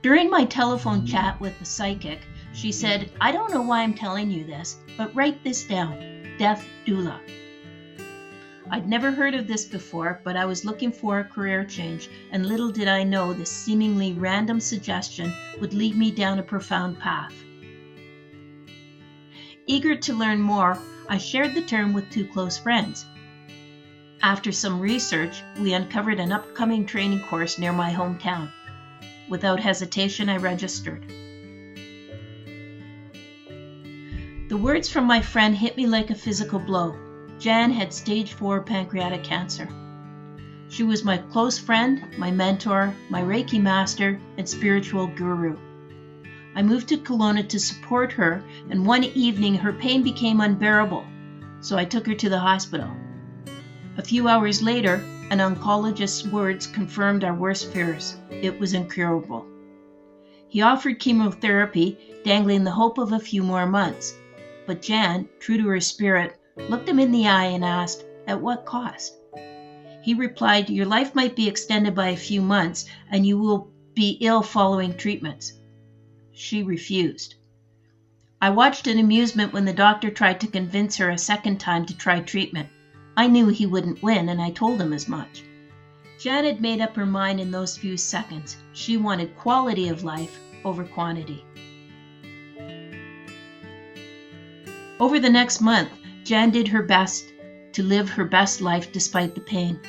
During my telephone chat with the psychic, she said, "I don't know why I'm telling you this, but write this down, death doula." I'd never heard of this before, but I was looking for a career change, and little did I know this seemingly random suggestion would lead me down a profound path. Eager to learn more, I shared the term with two close friends. After some research, we uncovered an upcoming training course near my hometown. Without hesitation, I registered. The words from my friend hit me like a physical blow. Jan had stage 4 pancreatic cancer. She was my close friend, my mentor, my Reiki master, and spiritual guru. I moved to Kelowna to support her, and one evening her pain became unbearable, so I took her to the hospital. A few hours later, an oncologist's words confirmed our worst fears. It was incurable. He offered chemotherapy, dangling the hope of a few more months. But Jan, true to her spirit, looked him in the eye and asked, "At what cost?" He replied, "Your life might be extended by a few months, and you will be ill following treatments." She refused. I watched in amusement when the doctor tried to convince her a second time to try treatment. I knew he wouldn't win, and I told him as much. Jan had made up her mind in those few seconds. She wanted quality of life over quantity. Over the next month, Jan did her best to live her best life despite the pain.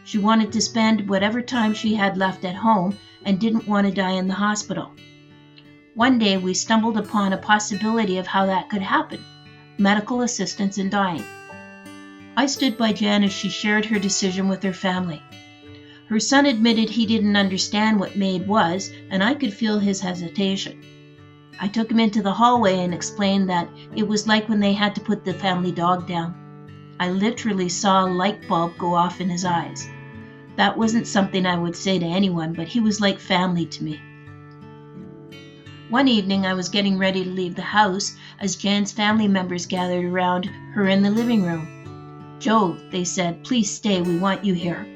She wanted to spend whatever time she had left at home and didn't want to die in the hospital. One day we stumbled upon a possibility of how that could happen: medical assistance in dying. I stood by Jan as she shared her decision with her family. Her son admitted he didn't understand what MAID was, and I could feel his hesitation. I took him into the hallway and explained that it was like when they had to put the family dog down. I literally saw a light bulb go off in his eyes. That wasn't something I would say to anyone, but he was like family to me. One evening I was getting ready to leave the house as Jan's family members gathered around her in the living room. "Joe," they said, "please stay, we want you here."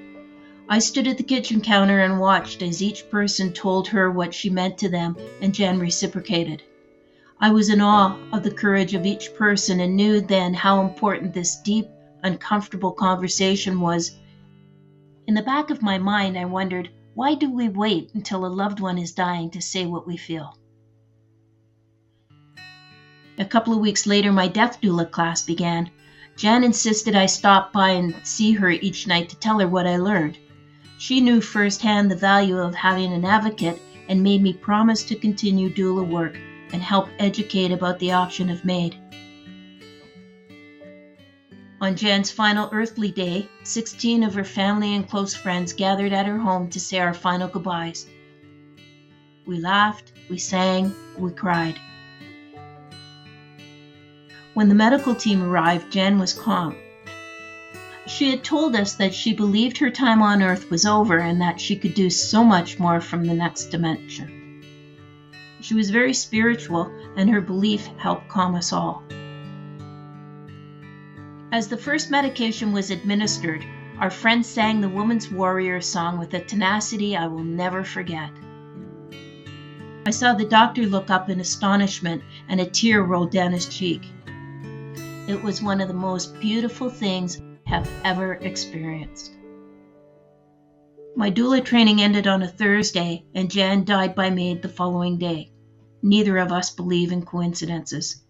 I stood at the kitchen counter and watched as each person told her what she meant to them, and Jan reciprocated. I was in awe of the courage of each person and knew then how important this deep, uncomfortable conversation was. In the back of my mind, I wondered, why do we wait until a loved one is dying to say what we feel? A couple of weeks later, my death doula class began. Jan insisted I stop by and see her each night to tell her what I learned. She knew firsthand the value of having an advocate and made me promise to continue doula work and help educate about the option of MAID. On Jan's final earthly day, 16 of her family and close friends gathered at her home to say our final goodbyes. We laughed, we sang, we cried. When the medical team arrived, Jan was calm. She had told us that she believed her time on Earth was over and that she could do so much more from the next dimension. She was very spiritual, and her belief helped calm us all. As the first medication was administered, our friends sang the Woman's Warrior song with a tenacity I will never forget. I saw the doctor look up in astonishment, and a tear rolled down his cheek. It was one of the most beautiful things I have ever experienced. My doula training ended on a Thursday, and Jan died by MAID the following day. Neither of us believe in coincidences.